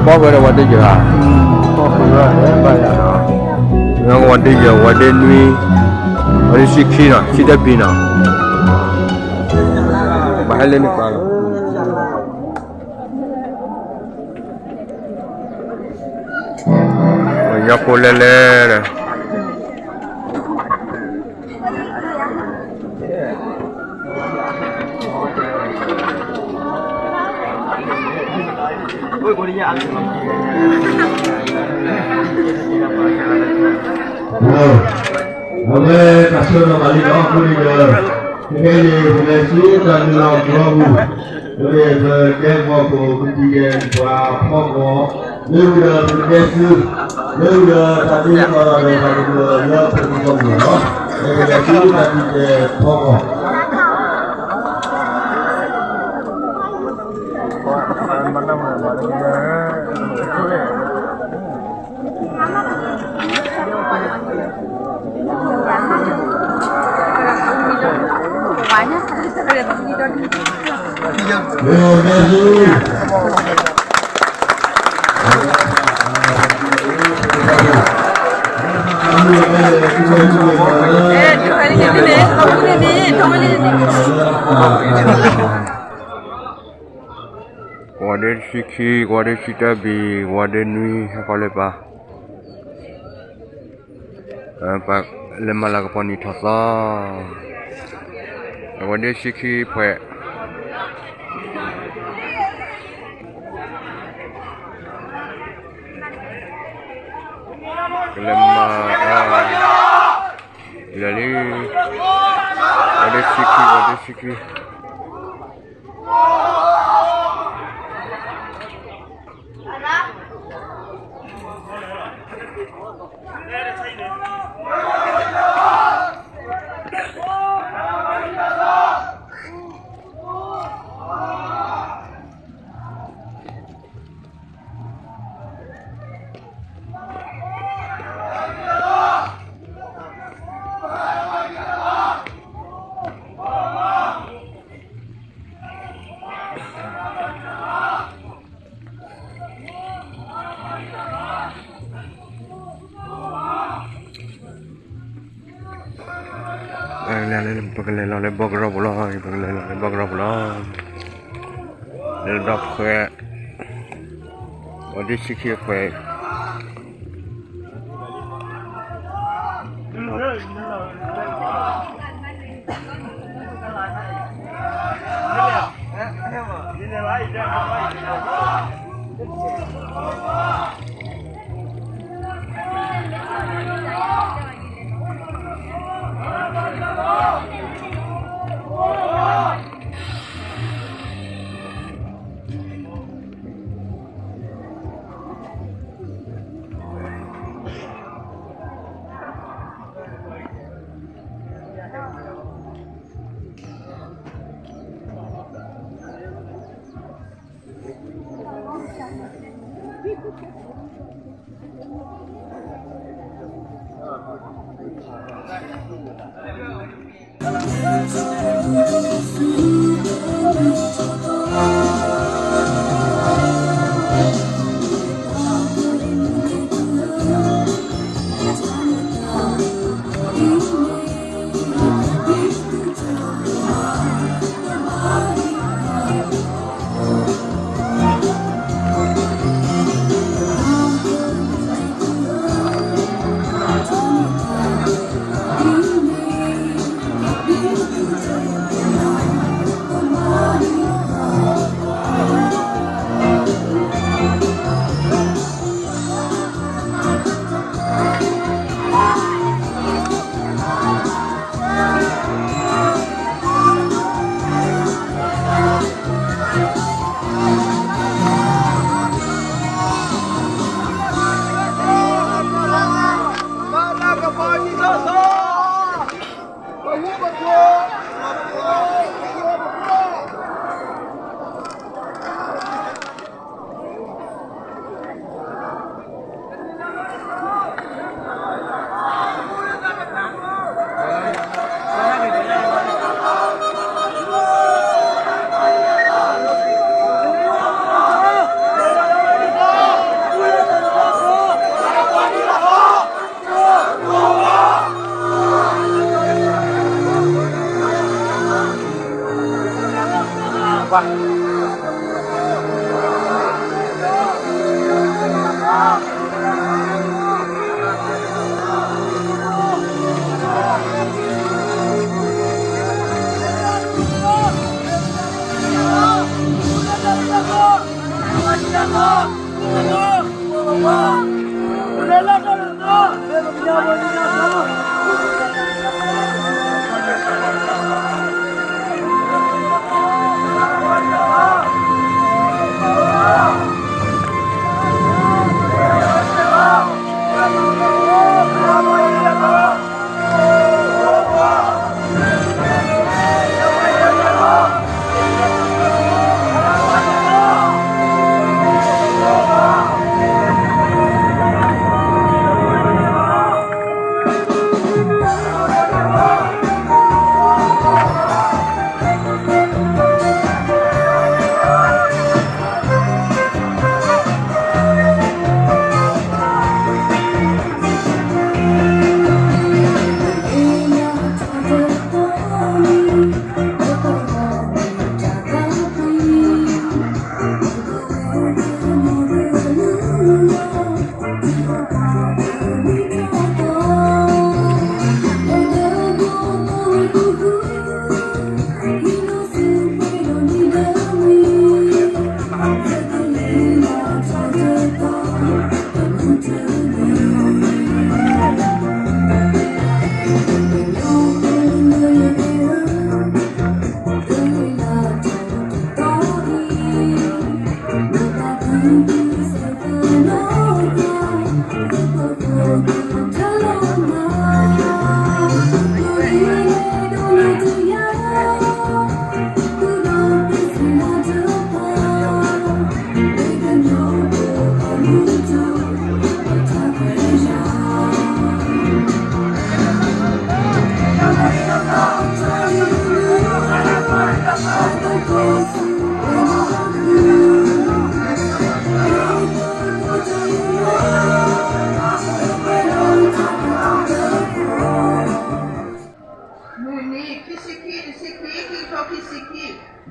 包回来我得去啊，包回来白呀，然后我得去，我得女，我得去去了，去这边了，我还来没关了。我要回来了。Oke, kasih nama Ali Noh Kuliah. Ini Malaysia dan Laut Rabu. Ini berjaya waktu ketiga Pokok. Ini sudah berjaya. Ini sudah tadi kalau ada tadi dua pertemuan. Ini Malaysia tadi Pokok. Wadah siki, wadah cita bi, wadah nui apa lepas? Pak lemah lagi poni thasa. Wadah siki pek. Lemah lali. Wadah siki. Pakai bagra bola, dah pakai, ada sikit pakai.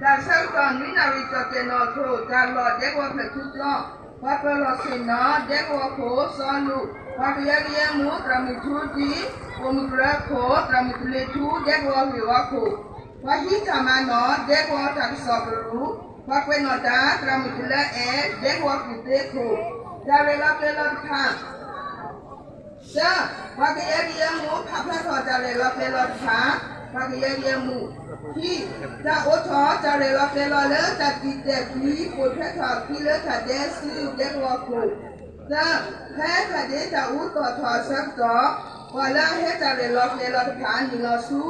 đã sau còn ní nào đi cho tiền nó thôi đã lọt đế qua phải chút lo và phải lọt xin nó đế qua khổ so lụ và cái giá kia mũ ra mình chú chí và mình ra khổ ra mình lấy chú đế qua vì quá khổ và hít ra mà nó đế qua thằng sọt rú và quên nó đá ra mình lấy đế qua vì tế khổ ra về lọt thangจ้าว่าก็ยังมูขับพระทอจะเลยรับเลยรถขาว่าก็ยังมูที่จะโอชอจะเลยรับเลยรถเลยจะติดเด็กผีปวดพระทอที่เลยจะเดซื้อเด็กวัวกูจ้าแพ้จะเดจะอุตทอสักต่อว่าแล้วให้จะเลยรับเลยรถขาหนึ่งเราสู้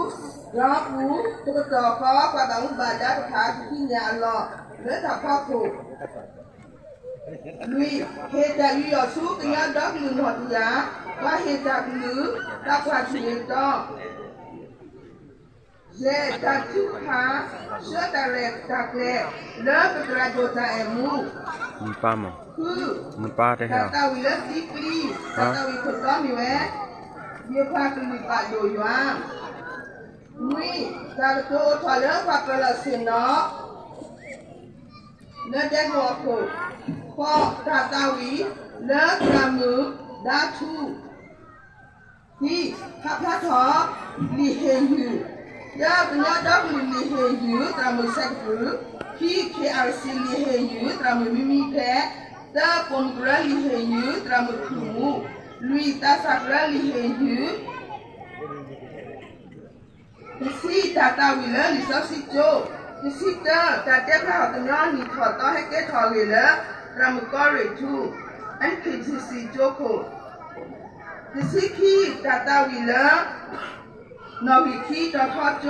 รอกูตุ๊กตาก็กว่าต้องบาดได้ขาที่ยาหล่อเลยจะพ่อกูlui hiện tại lui ở xuống cái nhà đó mình hoạt giá và hiện tại nữ đã phát triển đó dễ ta chịu khá sữa ta lẹt lớp cái ra cho ta em mu มีป้ามั้ง คือ มันป้าได้เหรอ ta vì lớp tí kli ta vì thật đó mi vé nhiều pha từ mi bạn đồ doang lui ta cho thọ lớp và cái là xin nó nó đen hoa cổพ่อตาตาวีเลิกรามือดาทูที่ข้าพระทอลีเฮยูยาเป็นยาดอกลีเฮยูตรามือเซ็กหรือที่เคอาร์ซีลีเฮยูตรามือมิมิแพ้ตาปมกระลีเฮยูตรามือขูลุยตาสักระลีเฮยูที่ตาตาวีเลิกลิซอสิโจที่ตาตาเจ้าพระหัตถ์ย้อนนี่ถอดต่อให้แกถอดเลยแล้วรามุกอริทูอันคือที่สิโจโคที่สิคีตาตาวิลนอวิคีตอทอโจ